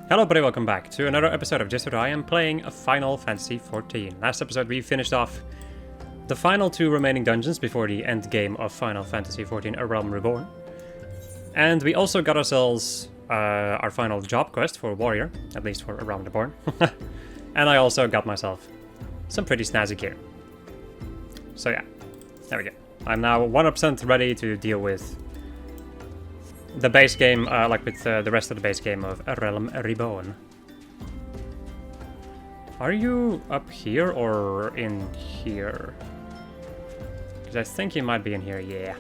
Hello everybody, welcome back to another episode of Just What I Am playing a Final Fantasy XIV. Last episode we finished off the final two remaining dungeons before the end game of Final Fantasy XIV, A Realm Reborn. And we also got ourselves our final job quest for Warrior, at least for A Realm Reborn. And I also got myself some pretty snazzy gear. So yeah, there we go. I'm now 100% ready to deal with the base game, like with the rest of the base game of A Realm Reborn. Are you up here or in here? Because I think you might be in here, yeah.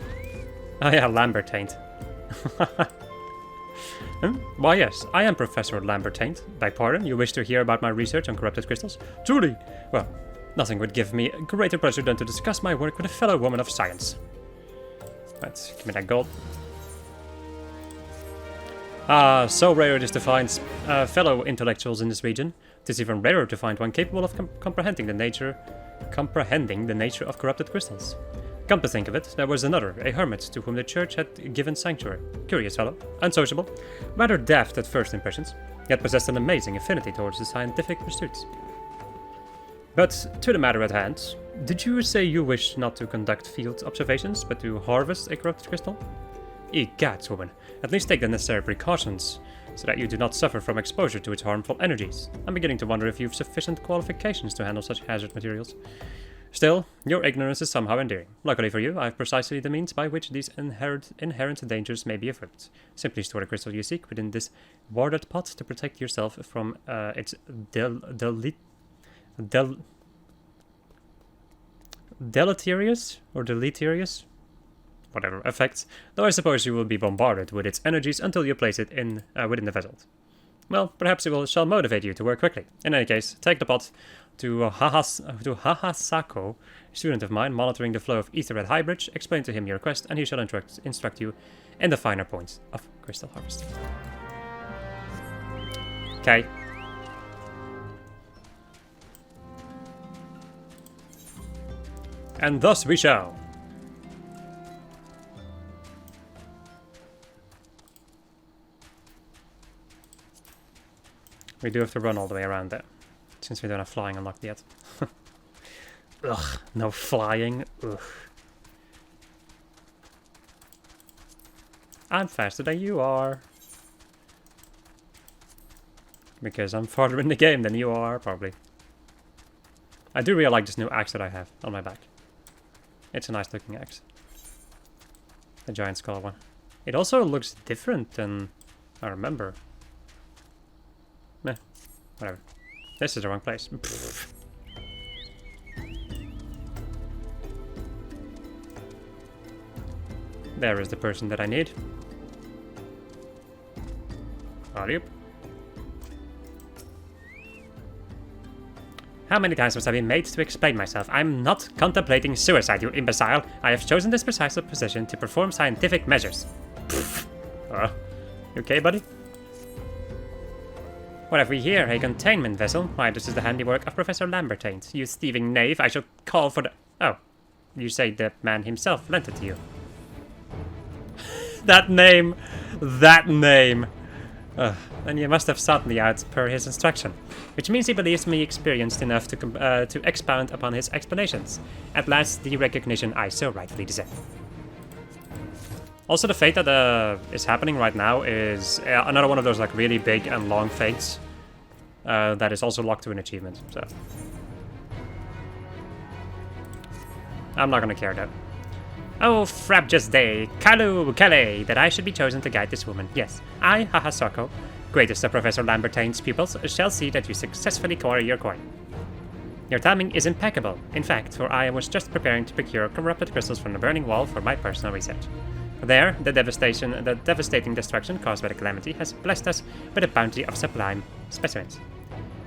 Oh yeah, Lambertaint. Why yes, I am Professor Lambertaint. Beg pardon, you wish to hear about my research on corrupted crystals? Truly! Well, nothing would give me greater pleasure than to discuss my work with a fellow woman of science. Let's give me that gold. So rare it is to find fellow intellectuals in this region. It is even rarer to find one capable of comprehending the nature of corrupted crystals. Come to think of it, there was another, a hermit, to whom the church had given sanctuary. Curious fellow, unsociable, rather daft at first impressions, yet possessed an amazing affinity towards the scientific pursuits. But to the matter at hand, did you say you wish not to conduct field observations, but to harvest a corrupted crystal? Egads, woman. At least take the necessary precautions, so that you do not suffer from exposure to its harmful energies. I'm beginning to wonder if you have sufficient qualifications to handle such hazard materials. Still, your ignorance is somehow endearing. Luckily for you, I have precisely the means by which these inherent dangers may be averted. Simply store the crystal you seek within this warded pot to protect yourself from its deleterious whatever effects, though I suppose you will be bombarded with its energies until you place it in within the vessel. Well, perhaps it shall motivate you to work quickly. In any case, take the pot to Hahasako, a student of mine monitoring the flow of ether at Highbridge. Explain to him your quest, and he shall instruct you in the finer points of crystal harvest. Okay. And thus we shall. We do have to run all the way around there, since we don't have flying unlocked yet. Ugh, no flying. Ugh. I'm faster than you are. Because I'm farther in the game than you are, probably. I do really like this new axe that I have on my back. It's a nice looking axe. The giant skull one. It also looks different than I remember. Meh, whatever. This is the wrong place. There is the person that I need. Hurry up. How many times must I be made to explain myself? I'm not contemplating suicide, you imbecile. I have chosen this precise position to perform scientific measures. You okay, buddy? What have we here? A containment vessel? Why, this is the handiwork of Professor Lambertaint. You thieving knave, I shall call for the... Oh, you say the man himself lent it to you. That name! That name! Then you must have sought me out per his instruction. Which means he believes me experienced enough to expound upon his explanations. At last, the recognition I so rightfully deserve. Also, the fate that is happening right now is another one of those like really big and long fates that is also locked to an achievement. So I'm not gonna care though. Oh, frabjous day, Kalu Kale, that I should be chosen to guide this woman. Yes, I, Hahasako, greatest of Professor Lambertaint's pupils, shall see that you successfully quarter your coin. Your timing is impeccable, in fact, for I was just preparing to procure corrupted crystals from the burning wall for my personal research. There, the devastating destruction caused by the calamity has blessed us with a bounty of sublime specimens.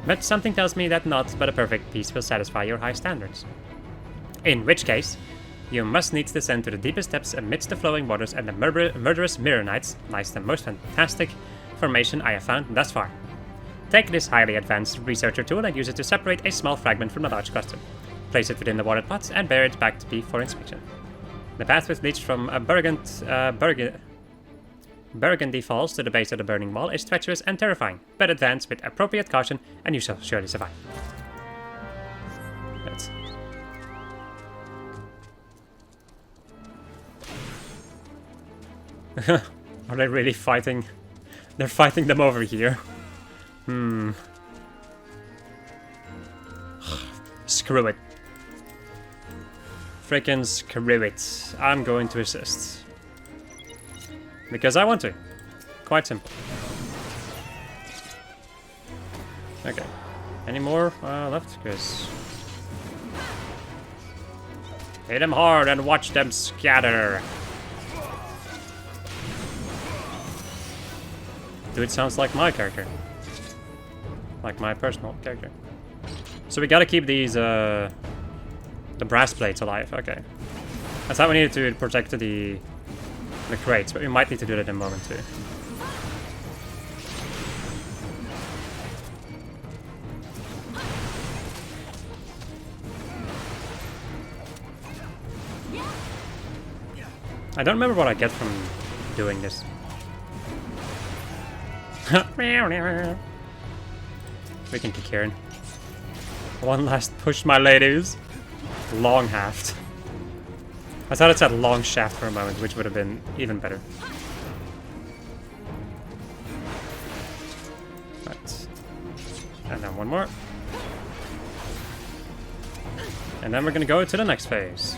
But something tells me that not but a perfect peace will satisfy your high standards. In which case, you must needs descend to the deepest depths amidst the flowing waters and the murderous Mirrorites lies the most fantastic formation I have found thus far. Take this highly advanced researcher tool and use it to separate a small fragment from a large cluster. Place it within the watered pots and bear it back to me for inspection. The path which leads from Burgundy falls to the base of the burning wall is treacherous and terrifying, but advance with appropriate caution and you shall surely survive. Let's... Are they really fighting? They're fighting them over here. Screw it. Frickin' screw it. I'm going to assist. Because I want to. Quite simple. Okay. Any more left? Because... hit them hard and watch them scatter. Dude, sounds like my character. Like my personal character. So we gotta keep these, the brass plates alive. Okay. I thought we needed to protect the crates, but we might need to do that in a moment too. I don't remember what I get from doing this. We can kick Kieran. One last push, my ladies. Long haft. I thought it said long shaft for a moment, which would have been even better. Right. And then one more. And then we're gonna go to the next phase.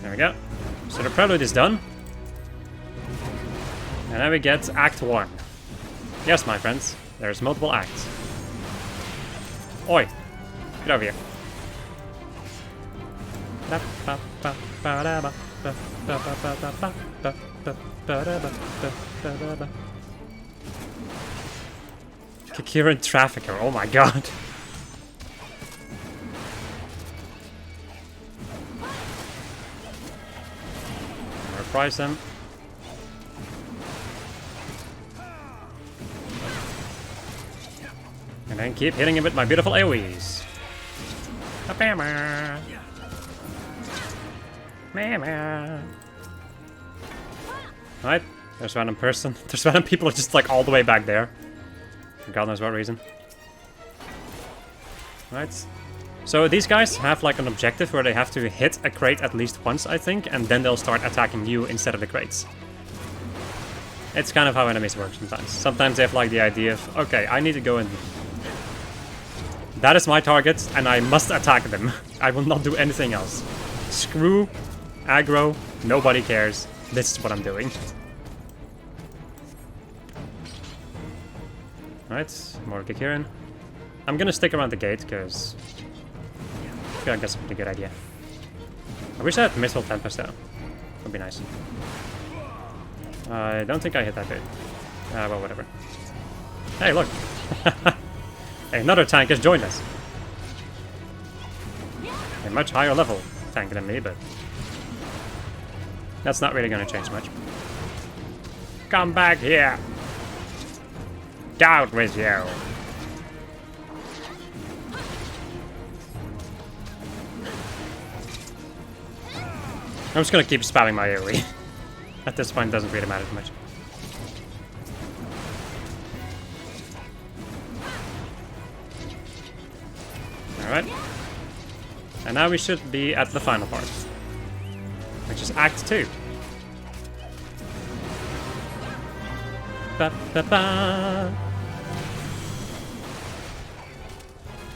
There we go. So the prelude is done. And then we get Act 1. Yes, my friends, there's multiple acts. Oi! Get over here. Kikiran Trafficker, oh my god. Reprise them. And then keep hitting him with my beautiful AoEs. Right, there's random person. There's random people just like all the way back there. For God knows what reason. Right. So these guys have like an objective where they have to hit a crate at least once, I think, and then they'll start attacking you instead of the crates. It's kind of how enemies work sometimes. Sometimes they have like the idea of, okay, I need to go and... that is my target, and I must attack them. I will not do anything else. Screw, aggro, nobody cares. This is what I'm doing. Alright, more Kikiran. I'm gonna stick around the gate, because... I feel like that's a pretty good idea. I wish I had missile tempest though. Would be nice. I don't think I hit that bit. Well, whatever. Hey, look! Hey, another tank has joined us. A much higher level tank than me, but... that's not really gonna change much. Come back here! Down with you! I'm just gonna keep spamming my AoE. At this point, it doesn't really matter too much. Alright. And now we should be at the final part. Which is Act 2. Ba, ba, ba.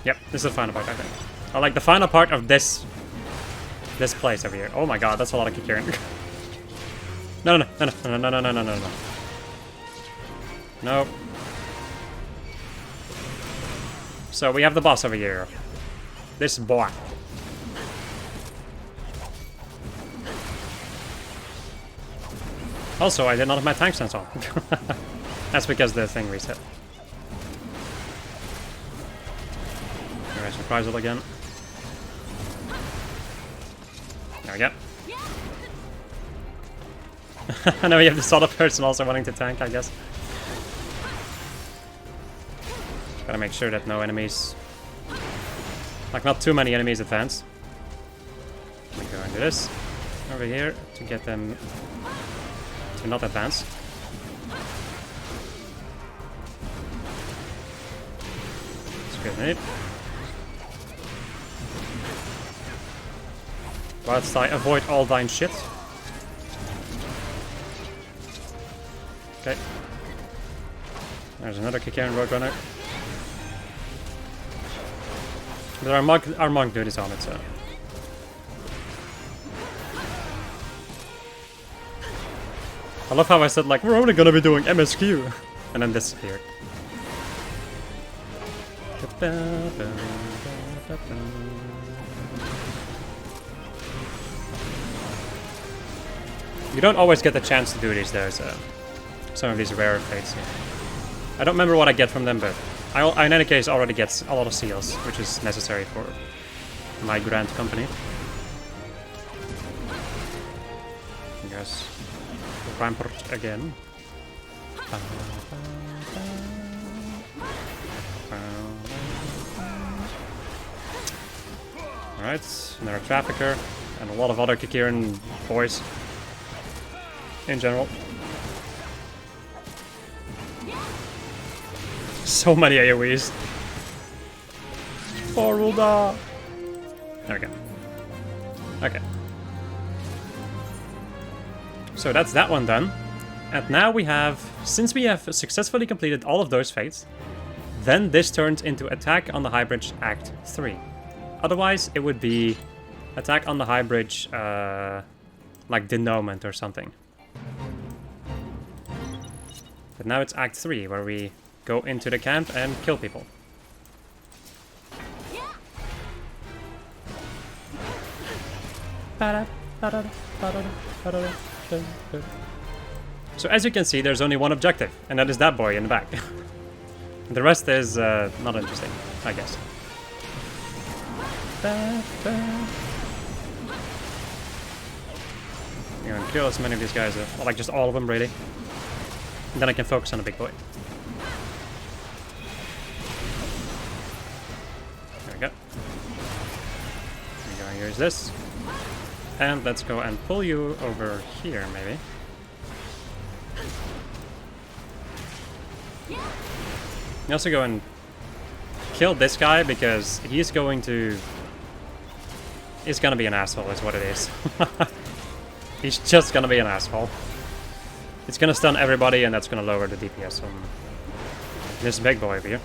Yep, this is the final part, I think. Or like the final part of this place over here. Oh my god, that's a lot of Kikiran. No. Nope. So we have the boss over here. This boy. Also, I did not have my tank sense on. That's because the thing reset. Alright, surprise it again. There we go. I know you have this other person also wanting to tank, I guess. Gotta make sure that no enemies... like, not too many enemies advance. Let me go and do this. over here to get them to not advance. Grenade. Whilst I avoid all thine shit. Okay. There's another Kikaren Roadrunner. But our monk dude is on it, so. I love how I said, like, we're only gonna be doing MSQ. And then disappeared. You don't always get the chance to do these though, so some of these rare fates. I don't remember what I get from them, but I in any case already get a lot of seals, which is necessary for my grand company. Yes, Rampart again. Alright, another Trafficker, and a lot of other Kikaren boys in general. So many AoEs. Forulda! There we go. Okay. So that's that one done. And now we have, since we have successfully completed all of those fates, then this turns into Attack on the High Bridge Act 3. Otherwise, it would be Attack on the High Bridge, like Denouement or something. But now it's Act 3, where we go into the camp and kill people. So as you can see, there's only one objective, and that is that boy in the back. The rest is not interesting, I guess. I'm gonna kill as many of these guys, or like just all of them really. And then I can focus on the big boy. There we go. I'm gonna use this. And let's go and pull you over here, maybe. You also go and kill this guy because he's going to... He's gonna be an asshole, is what it is. He's just gonna be an asshole. It's gonna stun everybody, and that's gonna lower the DPS on this big boy over here.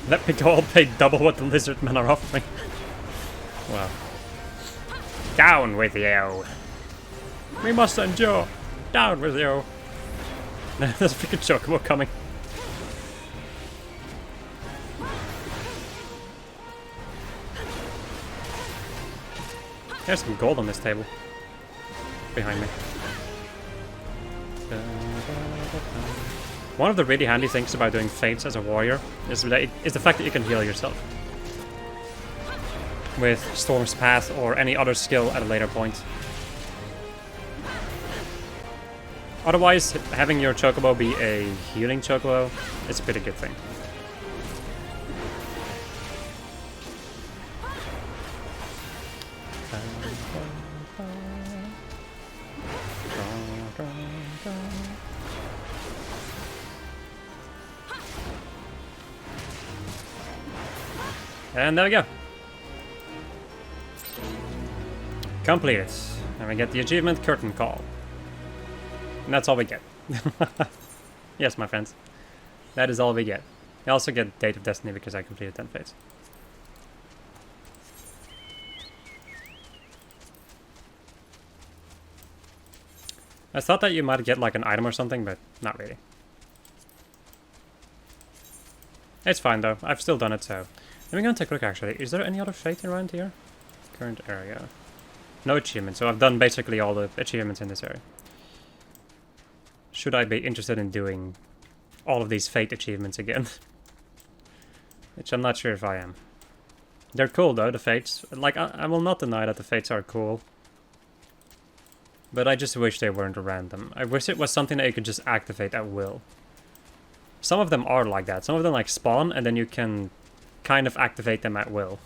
Let me go, I'll pay double what the lizard men are offering. Well. Down with you! We must endure! Down with you! There's a freaking chocobo coming. There's some gold on this table. Behind me. One of the really handy things about doing fates as a warrior is the fact that you can heal yourself. With Storm's Path or any other skill at a later point. Otherwise, having your chocobo be a healing chocobo is a pretty good thing. And there we go. Completed. And we get the achievement Curtain Call. And that's all we get. Yes, my friends. That is all we get. We also get Date of Destiny because I completed 10 fates. I thought that you might get like an item or something, but not really. It's fine though. I've still done it, so... Let me go and take a look actually. Is there any other fate around here? Current area. No achievement, so I've done basically all the achievements in this area. Should I be interested in doing all of these fate achievements again? Which I'm not sure if I am. They're cool though, the fates. Like, I will not deny that the fates are cool. But I just wish they weren't random. I wish it was something that you could just activate at will. Some of them are like that. Some of them like spawn and then you can kind of activate them at will.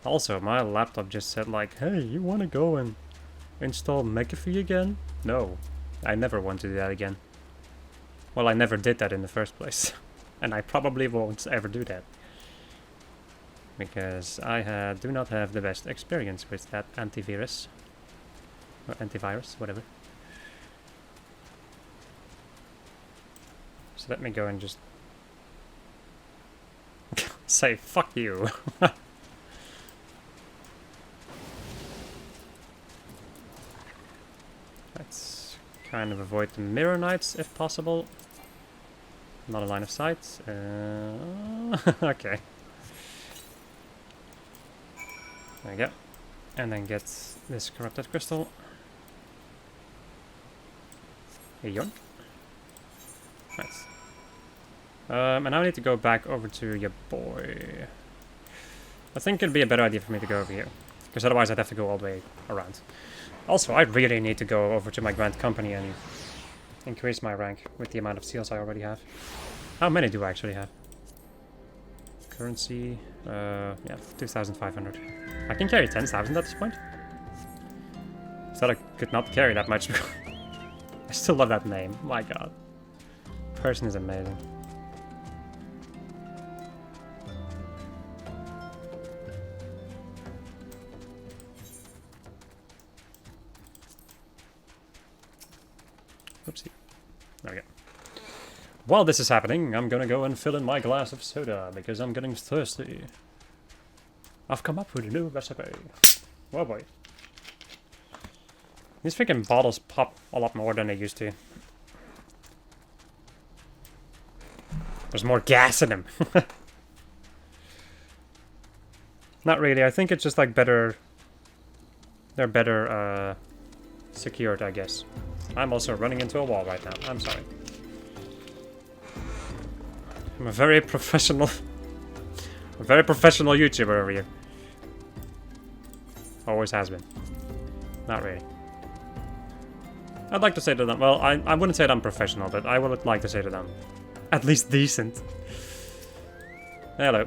Also, my laptop just said like, hey, you want to go and install McAfee again? No, I never want to do that again. Well, I never did that in the first place. And I probably won't ever do that. Because I do not have the best experience with that antivirus. Or antivirus, whatever. So let me go and just say fuck you. Let's kind of avoid the mirror knights if possible. Not a line of sight. Okay. There we go. And then get this corrupted crystal. Yoink. Nice. And now I need to go back over to your boy. I think it'd be a better idea for me to go over here. Because otherwise I'd have to go all the way around. Also, I really need to go over to my Grand Company and increase my rank with the amount of seals I already have. How many do I actually have? Currency, yeah, 2,500. I can carry 10,000 at this point. Thought I could not carry that much. I still love that name, my god. Person is amazing. Oopsie. There we go. While this is happening, I'm gonna go and fill in my glass of soda, because I'm getting thirsty. I've come up with a new recipe. Oh boy. These freaking bottles pop a lot more than they used to. There's more gas in them. Not really, I think it's just like better... They're better, secured, I guess. I'm also running into a wall right now, I'm sorry. I'm a very professional... YouTuber over here. Always has been. Not really. I'd like to say to them, well, I wouldn't say that I'm professional, but I would like to say to them, at least decent. Hello.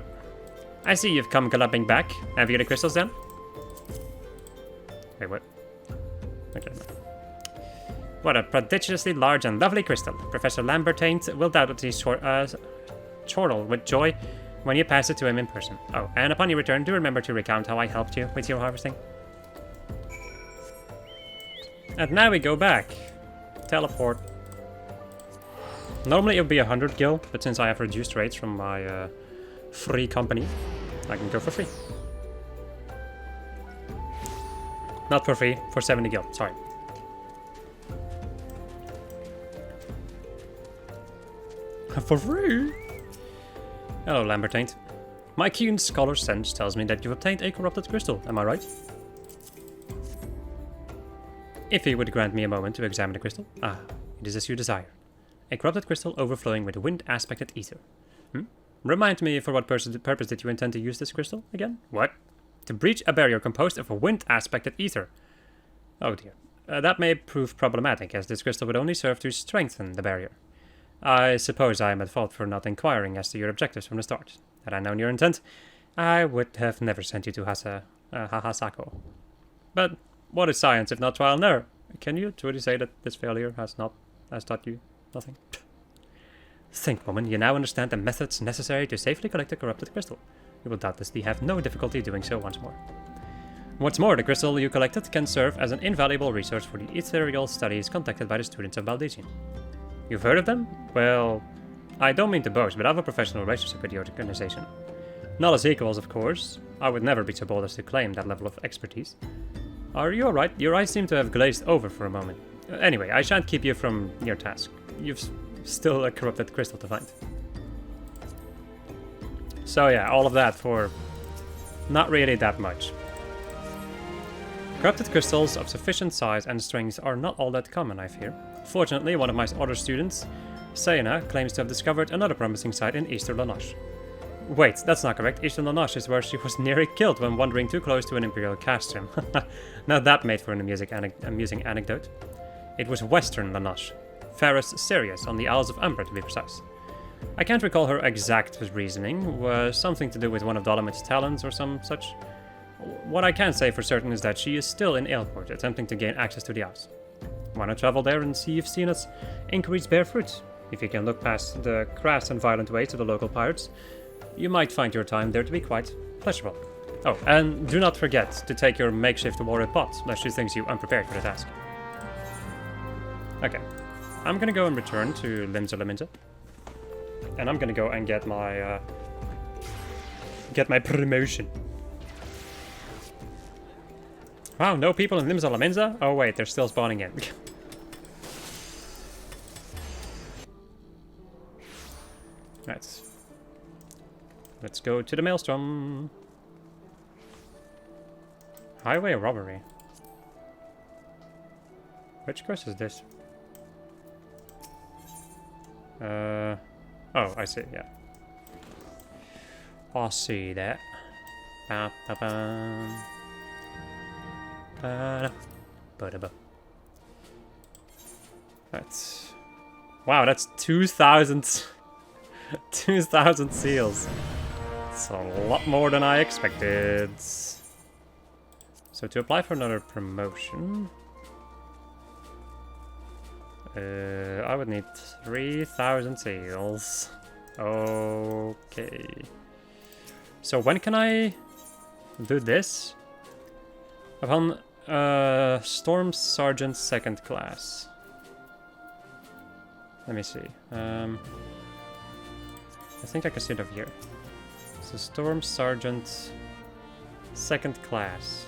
I see you've come galloping back. Have you the crystals then? Wait, what? Okay. What a prodigiously large and lovely crystal. Professor Lambertaint will doubtlessly chortle with joy when you pass it to him in person. Oh, and upon your return, do remember to recount how I helped you with your harvesting. And now we go back. Teleport. Normally it would be 100 gil, but since I have reduced rates from my free company, I can go for free. Not for free, for 70 gil, sorry. For free? Hello, Lambertaint. My keen scholar sense tells me that you've obtained a corrupted crystal, am I right? If you would grant me a moment to examine the crystal. Ah, it is as you desire. A corrupted crystal overflowing with wind-aspected ether. Remind me, for what purpose did you intend to use this crystal again? What? To breach a barrier composed of a wind-aspected ether. Oh dear. That may prove problematic, as this crystal would only serve to strengthen the barrier. I suppose I am at fault for not inquiring as to your objectives from the start. Had I known your intent, I would have never sent you to Hahasako. But what is science if not trial and error? Can you truly say that this failure has taught you nothing? Think, woman, you now understand the methods necessary to safely collect a corrupted crystal. You will doubtlessly have no difficulty doing so once more. What's more, the crystal you collected can serve as an invaluable resource for the ethereal studies conducted by the students of Baldesian. You've heard of them? Well, I don't mean to boast, but I have a professional relationship with the organization. Not as equals, of course. I would never be so bold as to claim that level of expertise. Are you alright? Your eyes seem to have glazed over for a moment. Anyway, I shan't keep you from your task. You've still a corrupted crystal to find. So yeah, all of that for not really that much. Corrupted crystals of sufficient size and strength are not all that common, I fear. Fortunately, one of my other students, Sayana, claims to have discovered another promising site in Easter Lanoche. Wait, that's not correct. Eastern Lanash is where she was nearly killed when wandering too close to an Imperial castrum. Now that made for an amusing anecdote. It was Western Lanash. Ferris Sirius on the Isles of Umbra, to be precise. I can't recall her exact reasoning. Was something to do with one of Dolomit's talents or some such. What I can say for certain is that she is still in Ailport, attempting to gain access to the Isles. Why not travel there and see if Cena's inquiries bear fruit? If you can look past the crass and violent ways of the local pirates, you might find your time there to be quite pleasurable. Oh, and do not forget to take your makeshift warrior pot, lest she thinks you unprepared for the task. Okay, I'm gonna go and return to Limsa Laminta. And I'm gonna go and get my promotion. Wow, no people in Limsa Laminta? Oh wait, they're still spawning in. Right. Let's go to the Maelstrom. Highway robbery. Which quest is this? Oh, I see, yeah. I see that. Ba, ba, ba. Ba, da, ba, da, ba. That's... Wow, that's 2,000... 2,000 seals. It's a lot more than I expected. So to apply for another promotion... I would need 3,000 seals. Okay. So when can I do this? Upon Storm Sergeant 2nd class. Let me see. I think I can see it over here. So Storm Sergeant 2nd class.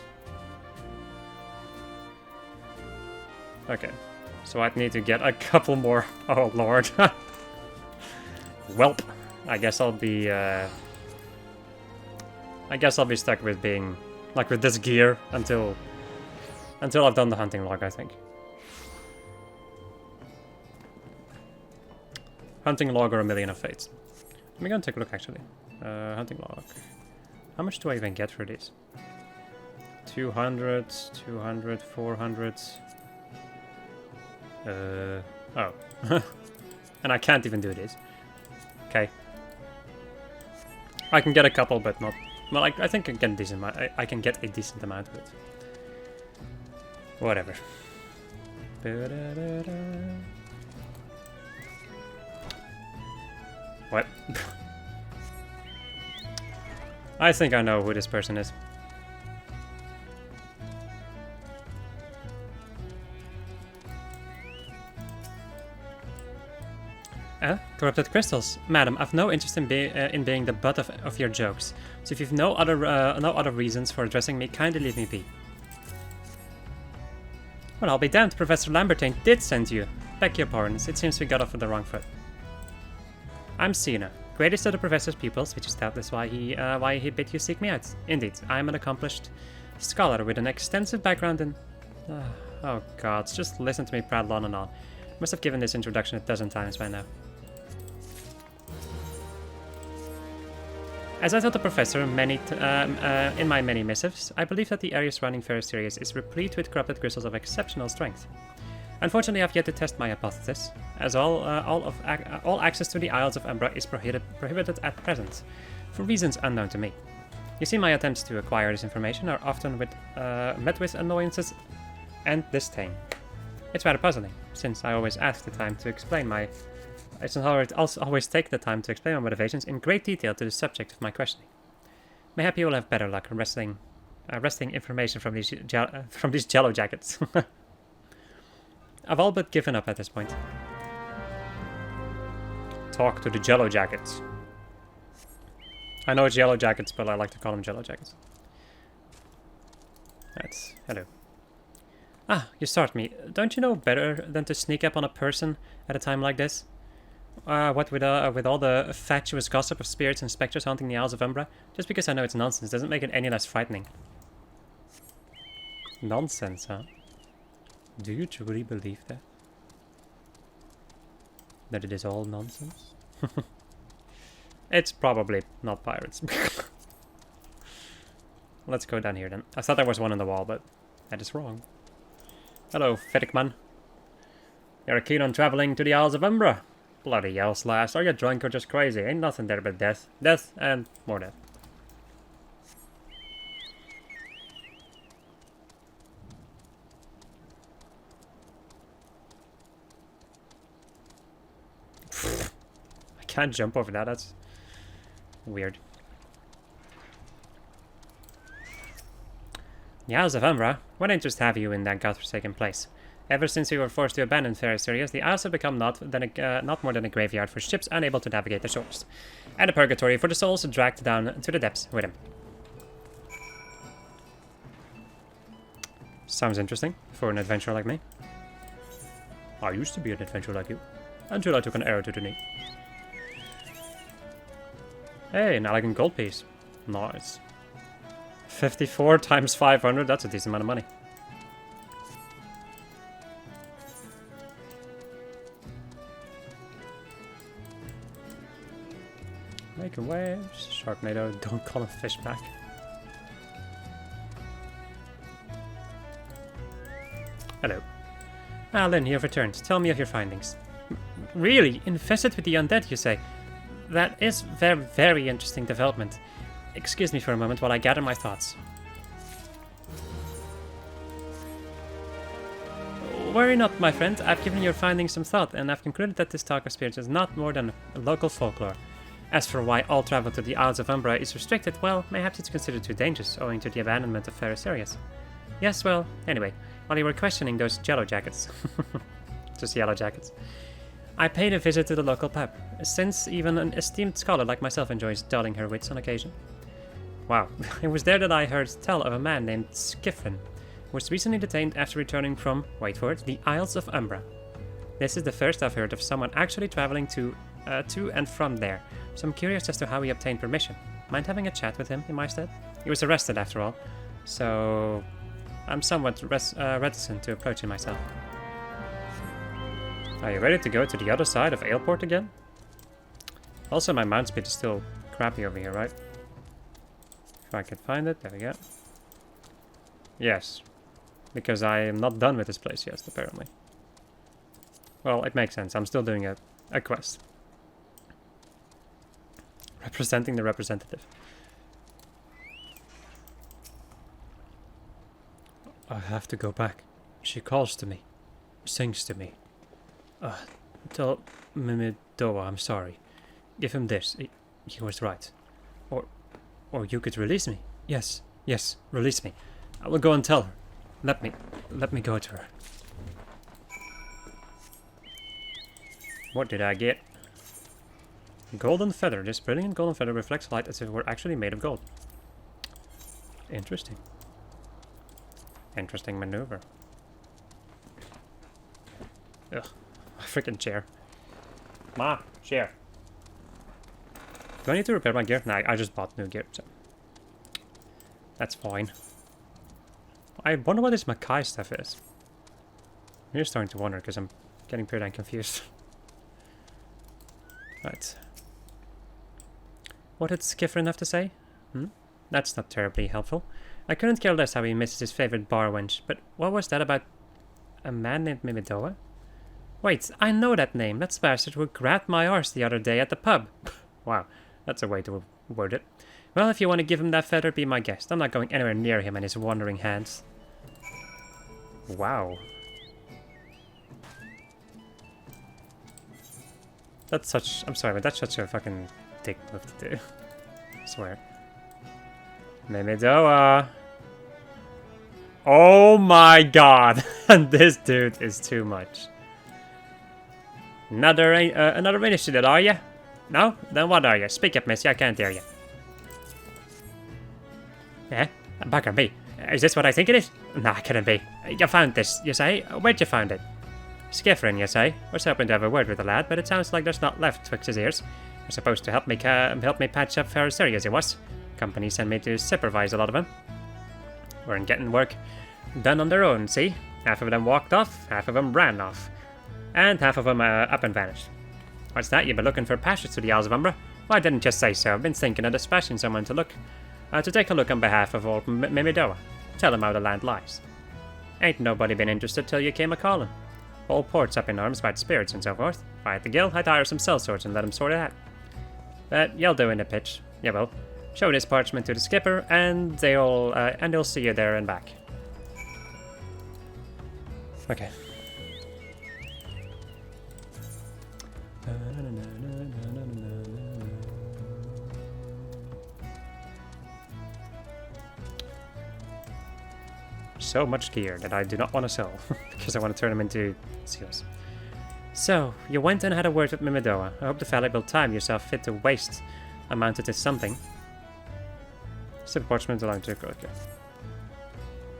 Okay. So I'd need to get a couple more. Oh lord. Welp. I guess I'll be stuck with being like with this gear until I've done the hunting log, I think. Hunting log or a million of fates. Let me go and take a look actually. Hunting log. How much do I even get for these? 200, 200, 400. Oh. And I can't even do this. Okay. I can get a couple, but not... Well, I think I can get a decent amount. I can get a decent amount of it. Whatever. What? I think I know who this person is. Corrupted crystals. Madam, I've no interest in being the butt of your jokes. So if you've no other reasons for addressing me, kindly leave me be. Well, I'll be damned. Professor Lambertine did send you. Beg your pardons. It seems we got off on the wrong foot. I'm Sina, greatest of the professor's pupils, which is doubtless why he bid you seek me out. Indeed, I am an accomplished scholar with an extensive background in... oh gods, just listen to me prattle on and on. Must have given this introduction a dozen times by now. As I told the professor in my many missives, I believe that the area surrounding Ferris Sirius is replete with corrupted crystals of exceptional strength. Unfortunately, I've yet to test my hypothesis, as all access to the Isles of Umbra is prohibited at present, for reasons unknown to me. You see, my attempts to acquire this information are often met with annoyances and disdain. It's rather puzzling, since I always ask the time to explain my... I always take the time to explain my motivations in great detail to the subject of my questioning. Mayhap you will have better luck wresting information from these Jello Jackets. I've all but given up at this point. Talk to the Jello Jackets. I know it's Yellow Jackets, but I like to call them Jello Jackets. Right, hello. Ah, you start me. Don't you know better than to sneak up on a person at a time like this? What with all the fatuous gossip of spirits and specters haunting the Isles of Umbra? Just because I know it's nonsense doesn't make it any less frightening. Nonsense, huh? Do you truly believe that? That it is all nonsense? It's probably not pirates. Let's go down here then. I thought there was one on the wall, but that is wrong. Hello, Fettickman. You're keen on traveling to the Isles of Umbra? Bloody hell, Slash. Are you drunk or just crazy? Ain't nothing there but death. Death and more death. I can't jump over that. That's weird. The Isles of Umbra? What interest have you in that godforsaken place? Ever since we were forced to abandon Ferris areas, the Isles have become not more than a graveyard for ships unable to navigate the shores, and a purgatory for the souls dragged down to the depths with him. Sounds interesting for an adventurer like me. I used to be an adventurer like you, until I took an arrow to the knee. Hey, an elegant gold piece. Nice. 54 times 500, that's a decent amount of money. Making waves. Sharknado, don't call him fish back. Hello. Ah, Lynn, you have returned. Tell me of your findings. Really? Infested with the undead, you say? That is very, very interesting development. Excuse me for a moment while I gather my thoughts. Worry not, my friend. I've given your findings some thought, and I've concluded that this talk of spirits is not more than a local folklore. As for why all travel to the Isles of Umbra is restricted, well, mayhaps it's considered too dangerous, owing to the abandonment of Ferris areas. Yes, well, anyway, while you were questioning those yellow jackets, just yellow jackets, I paid a visit to the local pub, since even an esteemed scholar like myself enjoys dulling her wits on occasion. Wow, it was there that I heard tell of a man named ffXIV, who was recently detained after returning from, wait for it, the Isles of Umbra. This is the first I've heard of someone actually traveling to and from there, so I'm curious as to how he obtained permission. Mind having a chat with him in my stead? He was arrested after all, so I'm somewhat reticent to approach him myself. Are you ready to go to the other side of Aleport again? Also, my mount speed is still crappy over here, right? If I can find it, there we go. Yes, because I am not done with this place yet, apparently. Well, it makes sense, I'm still doing a quest. Representing the representative. I have to go back. She calls to me. Sings to me. Tell Mimidoa I'm sorry. Give him this. He was right. Or you could release me. Yes, release me. I will go and tell her. Let me go to her. What did I get? Golden feather. This brilliant golden feather reflects light as if it were actually made of gold. Interesting. Interesting maneuver. Ugh. My freaking chair. Ma, chair. Do I need to repair my gear? Nah, I just bought new gear, so that's fine. I wonder what this Mackay stuff is. I'm just starting to wonder because I'm getting pretty damn confused. Right. What did ffXIV have to say? That's not terribly helpful. I couldn't care less how he misses his favorite bar wench, but what was that about a man named Mimidoa? Wait, I know that name. That bastard who grabbed my arse the other day at the pub. Wow, that's a way to word it. Well, if you want to give him that feather, be my guest. I'm not going anywhere near him and his wandering hands. Wow. That's such... I'm sorry, but that's such a fucking dick move to do. I swear. Mimidoa. Oh my god. This dude is too much. Another initiative, are you? No? Then what are you? Speak up, missy. I can't hear you. Eh? Bugger me. Is this what I think it is? Nah, it couldn't be. You found this, you say? Where'd you find it? Skiffrin, you say? Was hoping to have a word with the lad, but it sounds like there's not left twixt his ears. You're supposed to help me patch up Ferris areas, he was. Company sent me to supervise a lot of them. Weren't getting work done on their own, see? Half of them walked off, half of them ran off. And half of them up and vanished. What's that? You've been looking for passage to the Isles of Umbra? Why didn't you say so? I've been thinking of dispatching someone to take a look on behalf of old Mimidoa. Tell him how the land lies. Ain't nobody been interested till you came a-calling. Whole port's up in arms about spirits and so forth. If I had the guild, I'd hire some sellswords and let him sort it out. But you'll do in the pitch. You will. Show this parchment to the skipper, and they'll see you there and back. Okay. So much gear that I do not want to sell, because I want to turn them into seals. So, you went and had a word with Mimidoa. I hope the valuable time you saw fit to waste amounted to something. Simple parchment allowed to... Okay.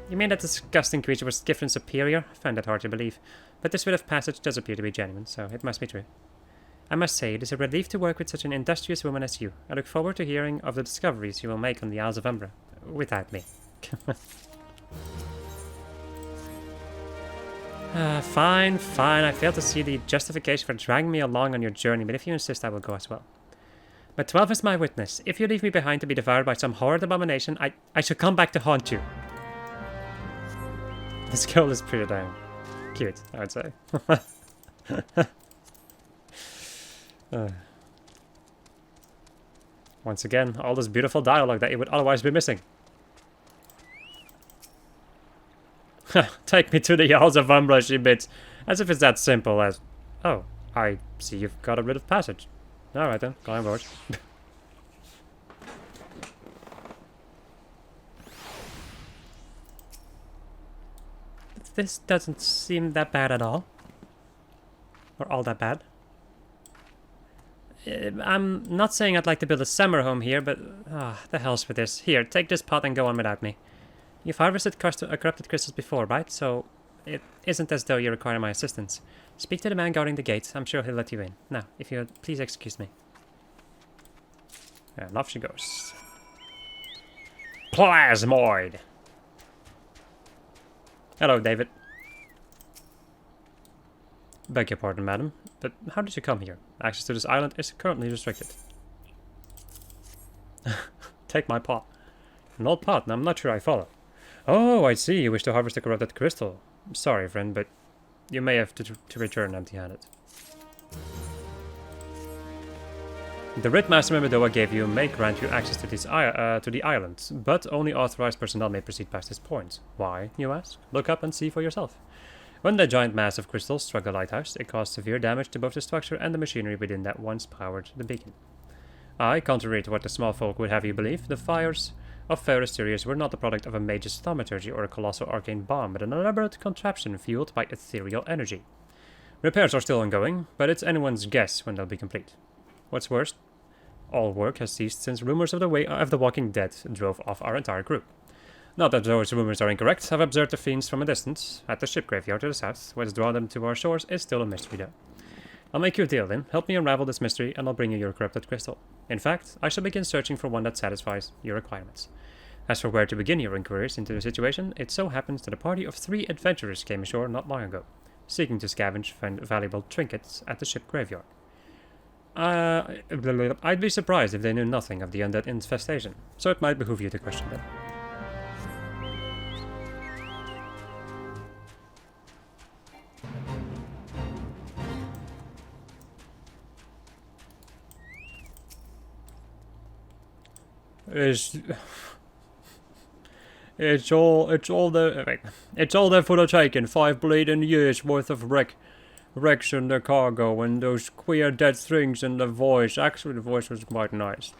You mean that disgusting creature was gift and superior? I find that hard to believe. But this bit of passage does appear to be genuine, so it must be true. I must say, it is a relief to work with such an industrious woman as you. I look forward to hearing of the discoveries you will make on the Isles of Umbra. Without me. Fine. I fail to see the justification for dragging me along on your journey, but if you insist, I will go as well. But 12 is my witness. If you leave me behind to be devoured by some horrid abomination, I shall come back to haunt you. This girl is pretty damn cute, I would say. Once again, all this beautiful dialogue that you would otherwise be missing. Take me to the Isles of Umbra, she bits. As if it's that simple as... Oh, I see you've got a bit of passage. Alright then, go on board. This doesn't seem that bad at all. Or all that bad. I'm not saying I'd like to build a summer home here, but... the hell's with this. Here, take this pot and go on without me. You've harvested corrupted crystals before, right? So it isn't as though you require my assistance. Speak to the man guarding the gate. I'm sure he'll let you in. Now, if you'll please excuse me. And off she goes. Plasmoid! Hello, David. Beg your pardon, madam, but how did you come here? Access to this island is currently restricted. Take my pot. An old pot, and I'm not sure I follow. Oh, I see. You wish to harvest a corrupted crystal. Sorry, friend, but you may have to return empty-handed. The writ Master Mimidoa gave you may grant you access to the island, but only authorized personnel may proceed past this point. Why, you ask? Look up and see for yourself. When the giant mass of crystals struck the lighthouse, it caused severe damage to both the structure and the machinery within that once powered the beacon. Contrary to what the small folk would have you believe, the fires of Ferrous Sirius were not the product of a mage's thaumaturgy or a colossal arcane bomb, but an elaborate contraption fueled by ethereal energy. Repairs are still ongoing, but it's anyone's guess when they'll be complete. What's worse, all work has ceased since rumors of the Walking Dead drove off our entire group. Not that those rumors are incorrect. I've observed the fiends from a distance, at the ship graveyard to the south. What's drawn them to our shores is still a mystery, though. I'll make you a deal, then. Help me unravel this mystery, and I'll bring you your corrupted crystal. In fact, I shall begin searching for one that satisfies your requirements. As for where to begin your inquiries into the situation, it so happens that a party of 3 adventurers came ashore not long ago, seeking to scavenge valuable trinkets at the ship graveyard. I'd be surprised if they knew nothing of the undead infestation, so it might behoove you to question them. It's all there for the taking. 5 bleeding years worth of wrecks in the cargo and those queer dead things and the voice. Actually, the voice was quite nice.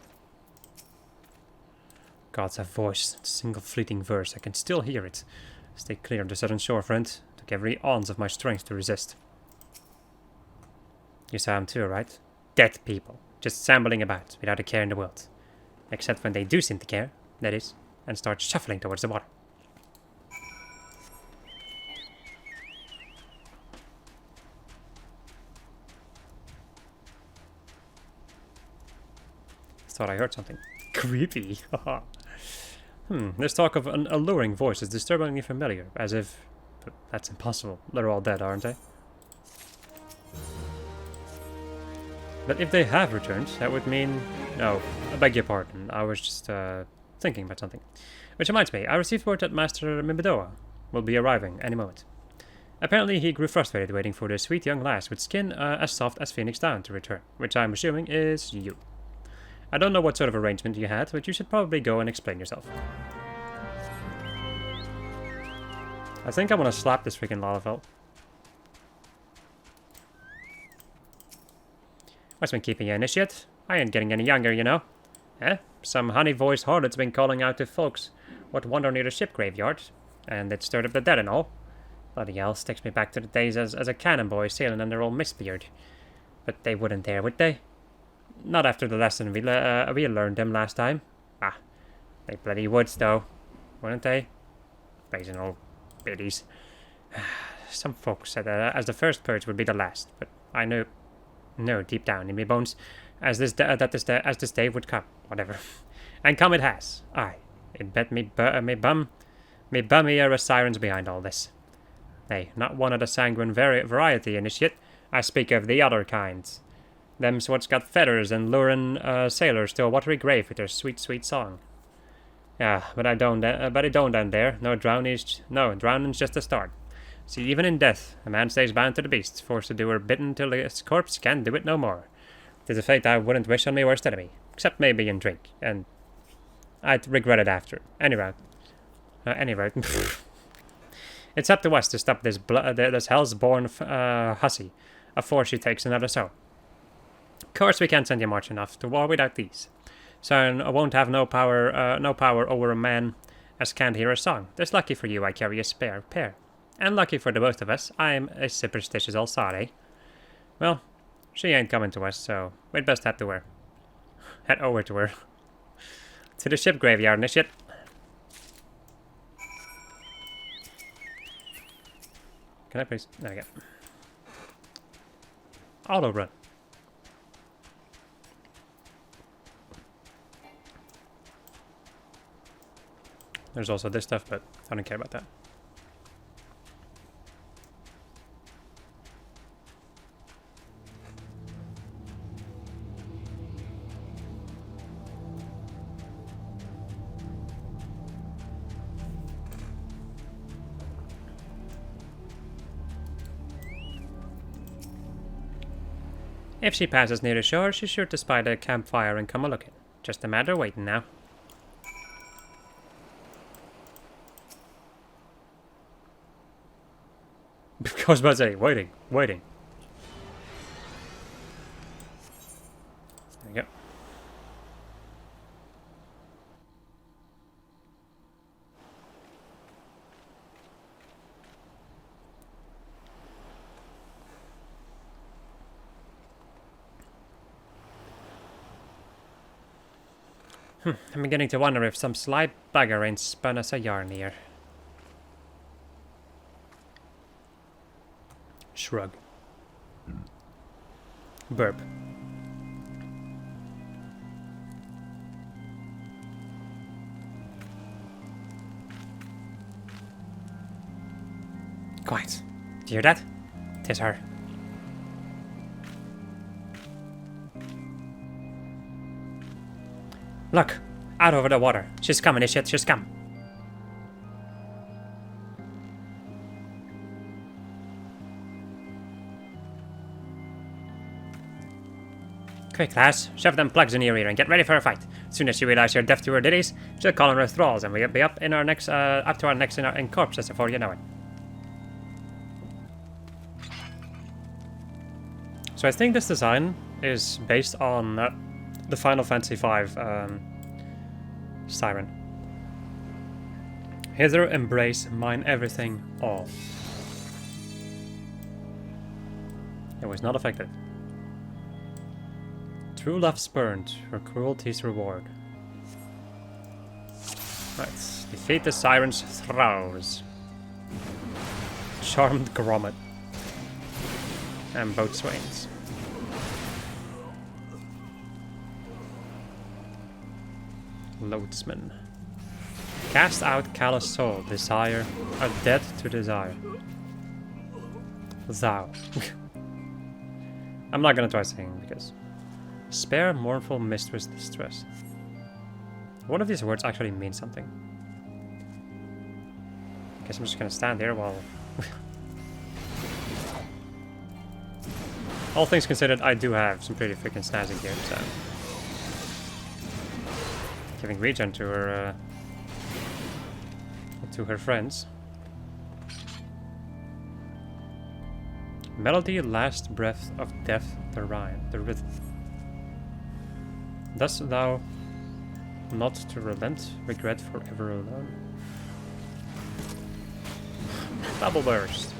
God's that voice. A single fleeting verse. I can still hear it. Stay clear of the southern shore, friend. Took every ounce of my strength to resist. You saw him too, right? Dead people. Just shambling about without a care in the world. Except when they do seem to care, that is, and start shuffling towards the water. Thought I heard something. Creepy. This talk of an alluring voice is disturbingly familiar, as if... But that's impossible. They're all dead, aren't they? But if they have returned, that would mean... No, I beg your pardon. I was just thinking about something. Which reminds me, I received word that Master Mibidoa will be arriving any moment. Apparently he grew frustrated waiting for the sweet young lass with skin as soft as Phoenix Down to return, which I'm assuming is you. I don't know what sort of arrangement you had, but you should probably go and explain yourself. I think I want to slap this freaking Lalafell. What's been keeping you in this yet? I ain't getting any younger, you know. Eh? Some honey-voiced harlot's been calling out to folks what wander near the ship graveyard, and it stirred up the dead and all. Bloody hell, takes me back to the days as a cannon boy sailing under old Mistbeard. But they wouldn't dare, would they? Not after the lesson we learned them last time. Ah, they bloody would, though, wouldn't they? Blazing old biddies. Some folks said that as the first purge would be the last, but I knew deep down in me bones as this day would come. Whatever, and come it has. Aye, it bet me bummy are sirens behind all this. Hey, not one of the sanguine variety initiate. I speak of the other kinds. Them's what's got feathers and luring sailors to a watery grave with their sweet, sweet song. Yeah, but it don't end there. No, drowning's just the start. See, even in death, a man stays bound to the beasts, forced to do her bitten till his corpse can't do it no more. 'Tis a fate I wouldn't wish on me worst enemy, except maybe in drink, and I'd regret it after. Anyway, it's up to us to stop this hell's-born hussy afore she takes another soul. Of course, we can't send you much enough to war without these. So I won't have no power over a man as can't hear a song. That's lucky for you I carry a spare pair. And lucky for the both of us, I'm a superstitious old sod, eh? Well, she ain't coming to us, so we'd best head over to her. To the ship graveyard and shit. Can I please? There we go. Auto run. There's also this stuff, but I don't care about that. If she passes near the shore, she's sure to spy the campfire and come a-looking. Just a matter of waiting now. I was about to say, waiting. There we go. I'm beginning to wonder if some sly bugger ain't spun us a yarn here. Shrug. Burp. Quiet. Do you hear that? 'Tis her. Look! Out over the water. She's coming, shit. She's come. Quick, lass. Shove them plugs in your ear and get ready for a fight. As soon as she realizes you're deaf to her ditties, she'll call on her thralls and we'll be up to our necks in corpses before you know it. So I think this design is based on the Final Fantasy V siren. Hither embrace mine everything all. It was not effective. True love spurned, her cruelty's reward. Right, defeat the siren's thralls. Charmed Grommet. And boat swains. Loadsman. Cast out callous soul, desire, are dead to desire. Thou. I'm not gonna try singing because Spare mournful mistress distress. One of these words actually means something. Guess I'm just gonna stand here while... All things considered, I do have some pretty freaking snazzy gear, so... Giving regen to her friends. Melody, last breath of death, the rhyme, the rhythm. Dost thou not to relent, regret forever alone? Double burst.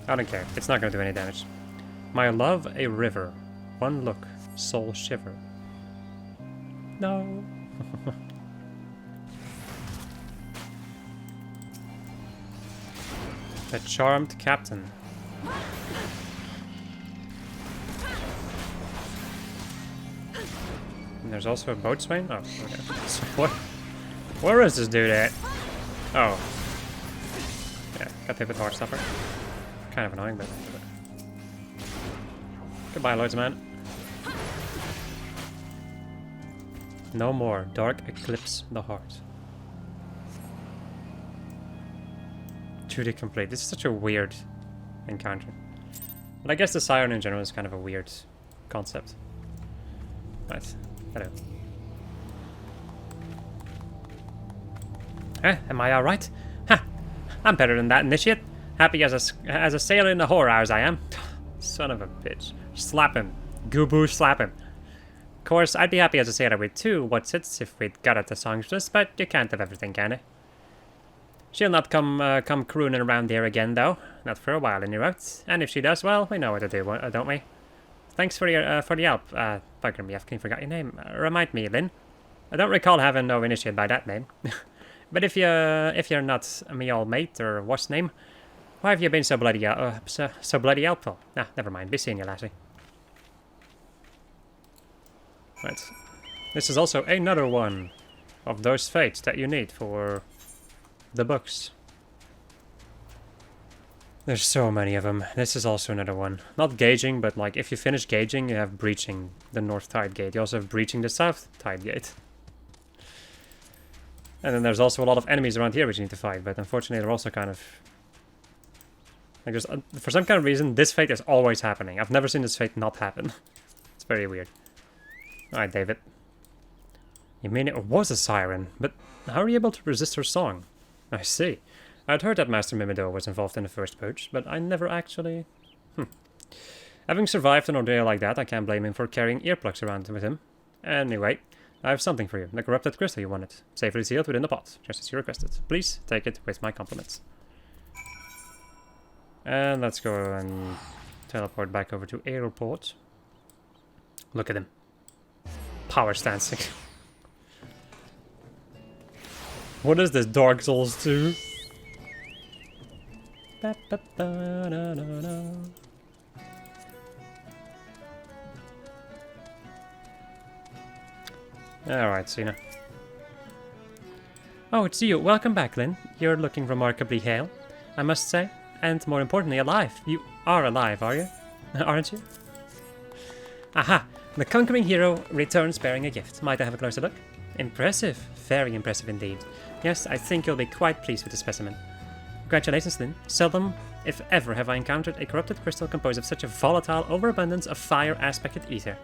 I don't care, it's not gonna do any damage. My love, a river. One look, soul shiver. No. A charmed captain. And there's also a boatswain? Oh, okay. So where is this dude at? Oh. Yeah, got hit with hard stopper. Kind of annoying, but... Goodbye, Lloydsman. No more. Dark eclipse the heart. Duty complete. This is such a weird encounter. But I guess the siren in general is kind of a weird concept. Right. Hello. Am I alright? Ha! I'm better than that, initiate. Happy as a sailor in the whorehouse I am. Son of a bitch. Slap him. Gooboo, slap him. Of course, I'd be happy as a sailor with two what's it if we'd got at the songstress, but you can't have everything, can you? She'll not come crooning around here again, though. Not for a while, any route. And if she does, well, we know what to do, don't we? Thanks for the help. Bugger me, I've forgot your name. Remind me, Lynn. I don't recall having no initiate by that name. But if you're not me old mate, or what's name, why have you been so bloody helpful? Nah, never mind. Be seeing you, lassie. Right. This is also another one of those fates that you need for the books. There's so many of them. This is also another one. Not gauging, but like if you finish gauging, you have breaching the north tide gate. You also have breaching the south tide gate. And then there's also a lot of enemies around here which you need to fight, but unfortunately they're also kind of... Like there's, for some kind of reason, this fate is always happening. I've never seen this fate not happen. It's very weird. Alright, David. You mean it was a siren, but how are you able to resist her song? I see. I'd heard that Master Mimido was involved in the first purge, but I never actually... Having survived an ordeal like that, I can't blame him for carrying earplugs around with him. Anyway, I have something for you. The corrupted crystal you wanted. Safely sealed within the pot, just as you requested. Please take it with my compliments. And let's go and teleport back over to Airport. Look at him. Power stancing. What is this, Dark Souls 2? Alright, Cena. Oh, it's you. Welcome back, Lynn. You're looking remarkably hale, I must say. And more importantly, alive. You are alive, are you? Aren't you? Aha! The conquering hero returns bearing a gift. Might I have a closer look? Impressive. Very impressive indeed. Yes, I think you'll be quite pleased with the specimen. Congratulations, Lynn. Seldom, if ever, have I encountered a corrupted crystal composed of such a volatile overabundance of fire-aspected ether.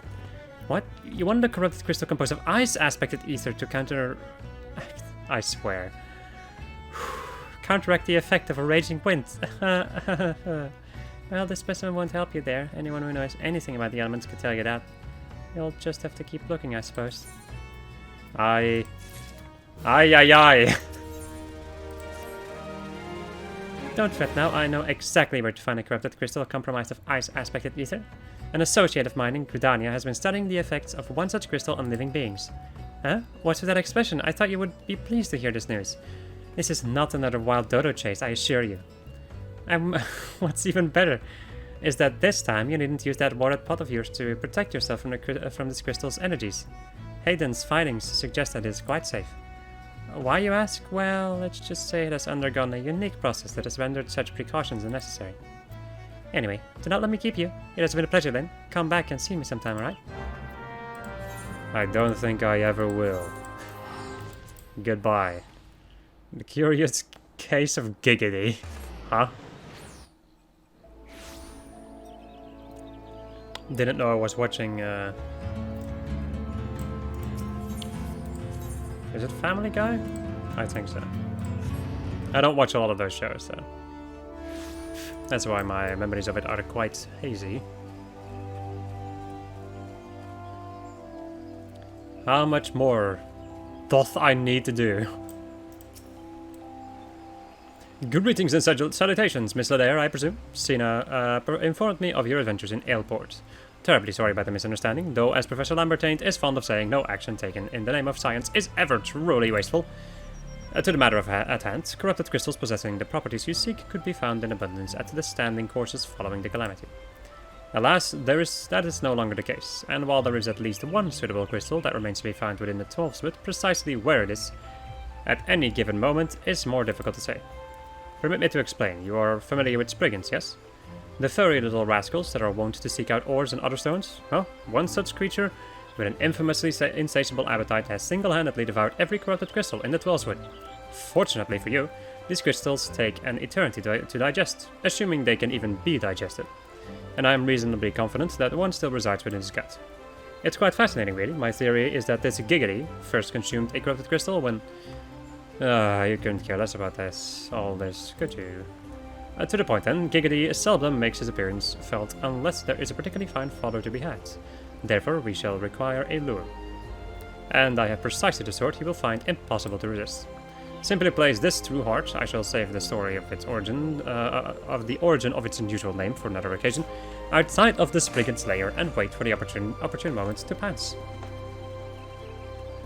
What? You wanted a corrupted crystal composed of ice-aspected ether to counter... I swear. Counteract the effect of a raging wind. Well, this specimen won't help you there. Anyone who knows anything about the elements can tell you that. You'll just have to keep looking, I suppose. Aye. Don't fret now, I know exactly where to find a corrupted crystal comprised of ice-aspected ether. An associate of mine in Gridania has been studying the effects of one such crystal on living beings. Huh? What's with that expression? I thought you would be pleased to hear this news. This is not another wild dodo chase, I assure you. What's even better is that this time you needn't use that watered pot of yours to protect yourself from this crystal's energies. Hayden's findings suggest that it is quite safe. Why, you ask? Well, let's just say it has undergone a unique process that has rendered such precautions unnecessary. Anyway, do not let me keep you. It has been a pleasure then. Come back and see me sometime, alright? I don't think I ever will. Goodbye. The curious case of giggity. Huh? Didn't know I was watching, Is it Family Guy? I think so. I don't watch a lot of those shows, so... That's why my memories of it are quite hazy. How much more doth I need to do? Greetings and salutations, Miss Ladair, I presume. Sina informed me of your adventures in Aleport. Terribly sorry about the misunderstanding, though as Professor Lambertaint is fond of saying, no action taken in the name of science is ever truly wasteful. To the matter at hand, corrupted crystals possessing the properties you seek could be found in abundance at the standing courses following the calamity. Alas, that is no longer the case, and while there is at least one suitable crystal that remains to be found within the 12th, precisely where it is at any given moment is more difficult to say. Permit me to explain. You are familiar with Spriggans, yes? The furry little rascals that are wont to seek out ores and other stones? Well, one such creature with an infamously insatiable appetite has single-handedly devoured every corrupted crystal in the 12th. Fortunately for you, these crystals take an eternity to digest, assuming they can even be digested. And I am reasonably confident that one still resides within his gut. It's quite fascinating, really. My theory is that this Giggity first consumed a corrupted crystal when... you couldn't care less about all this, could you? To the point then, Giggity seldom makes his appearance felt unless there is a particularly fine fodder to be had. Therefore, we shall require a lure. And I have precisely the sort he will find impossible to resist. Simply place this through heart. I shall save the story of its origin, of the origin of its unusual name for another occasion, outside of the Spriggan's lair and wait for the opportune moment to pass.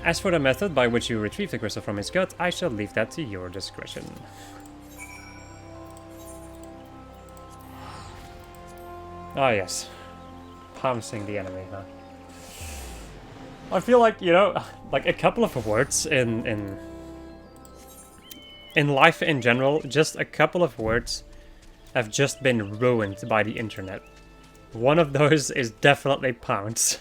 As for the method by which you retrieve the crystal from his gut, I shall leave that to your discretion. Ah yes, pouncing the enemy, huh? I feel like, you know, like a couple of words in life in general, just a couple of words have just been ruined by the internet. One of those is definitely pounce.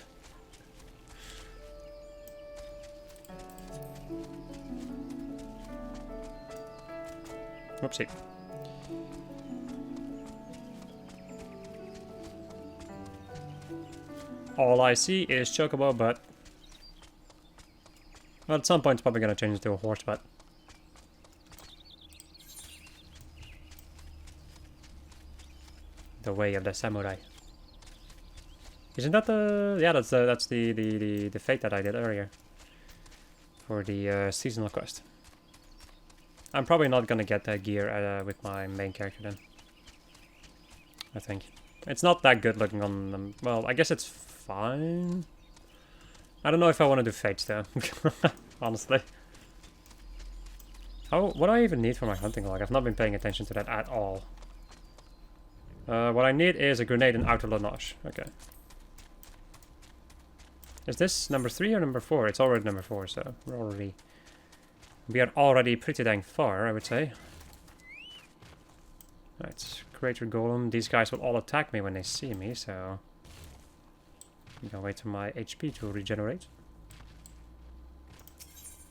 Whoopsie. All I see is Chocobo, but... well, at some point it's probably going to change into a horse, but... the way of the samurai. Isn't that the... yeah, that's the fate that I did earlier. For the seasonal quest. I'm probably not going to get that gear with my main character then. I think. It's not that good looking on them. Well, I guess it's fine. I don't know if I want to do fates though. Honestly. What do I even need for my hunting log? I've not been paying attention to that at all. What I need is a grenade and outer Lanoche. Okay. Is this number 3 or number 4? It's already number 4, so we are already pretty dang far, I would say. Right, Crater Golem. These guys will all attack me when they see me, so... I'm gonna wait for my HP to regenerate.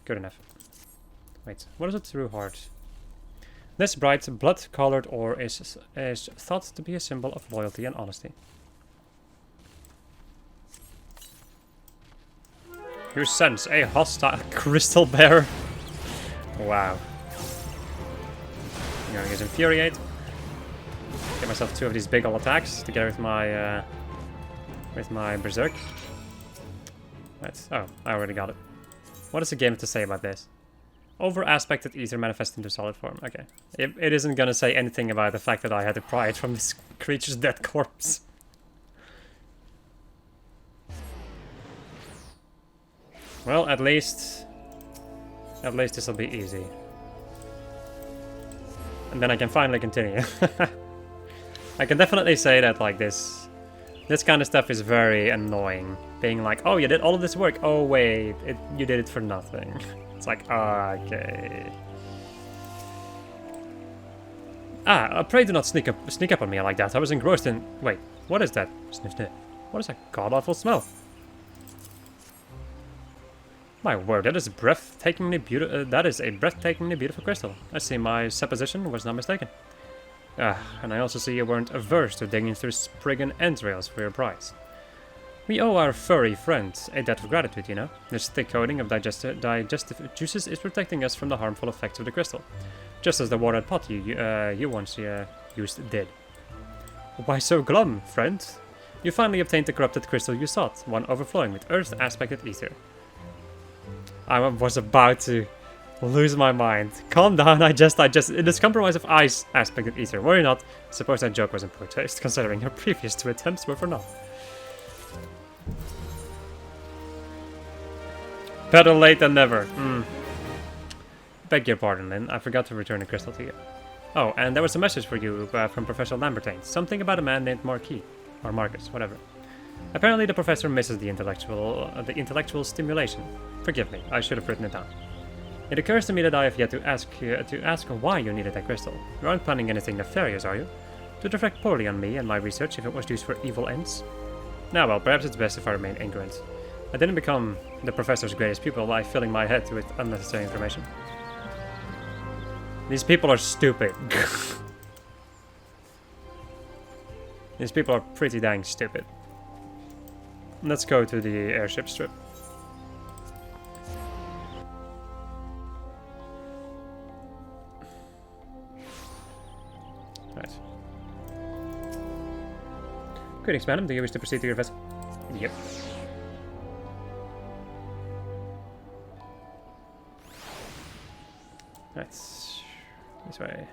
Good enough. Wait, what is it through heart? This bright, blood-colored ore is thought to be a symbol of loyalty and honesty. You sense a hostile crystal bearer? Wow. I'm gonna use Infuriate. Get myself 2 of these big ol' attacks together with my Berserk. Right. Oh, I already got it. What does the game have to say about this? Over-aspected ether manifest into solid form. Okay. It isn't gonna say anything about the fact that I had to pry it from this creature's dead corpse. Well, at least this will be easy. And then I can finally continue. I can definitely say that, like, this kind of stuff is very annoying. being like, oh, you did all of this work. Oh, wait, you did it for nothing. It's like, okay. Pray do not sneak up on me like that. I was engrossed in... Wait, what is that? Sniff, sniff. What is that god-awful smell? My word, that is a breathtakingly beautiful crystal. I see my supposition was not mistaken. And I also see you weren't averse to digging through Spriggan entrails for your prize. We owe our furry friends a debt of gratitude, you know. This thick coating of digestive juices is protecting us from the harmful effects of the crystal, just as the watered pot you once used did. Why so glum, friend? You finally obtained the corrupted crystal you sought, one overflowing with earth-aspected ether. I was about to lose my mind. Calm down, I just, it is compromise of ice aspected ether. Worry not. Suppose that joke was in poor taste, considering your previous 2 attempts were for naught. Better late than never. Beg your pardon, Lynn. I forgot to return the crystal to you. Oh, and there was a message for you from Professor Lambertain. Something about a man named Marquis. Or Marcus, whatever. Apparently the professor misses the intellectual stimulation. Forgive me, I should have written it down. It occurs to me that I have yet to ask why you needed that crystal. You aren't planning anything nefarious, are you? To reflect poorly on me and my research if it was used for evil ends? Now well, perhaps it's best if I remain ignorant. I didn't become the professor's greatest pupil by filling my head with unnecessary information. These people are stupid. These people are pretty dang stupid. Let's go to the airship strip. Right. Greetings, madam. Do you wish to proceed to your vessel? Yep. That's this way.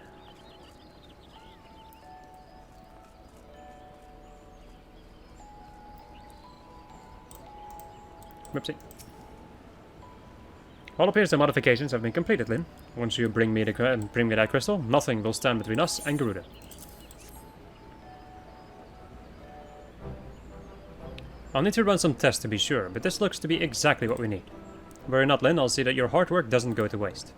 Whoopsie. All appears the modifications have been completed, Lynn. Once you bring me that crystal, nothing will stand between us and Garuda. I'll need to run some tests to be sure, but this looks to be exactly what we need. Worry not, Lynn, I'll see that your hard work doesn't go to waste.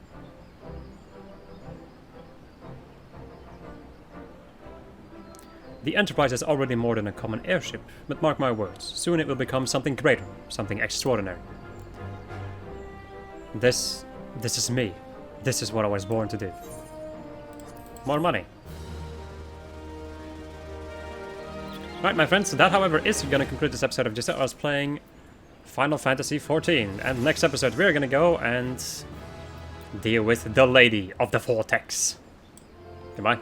The Enterprise is already more than a common airship, but mark my words, soon it will become something greater, something extraordinary. This is me. This is what I was born to do. More money. Right, my friends, that, however, is going to conclude this episode of just us playing Final Fantasy XIV. And next episode, we're going to go and deal with the Lady of the Vortex. Goodbye.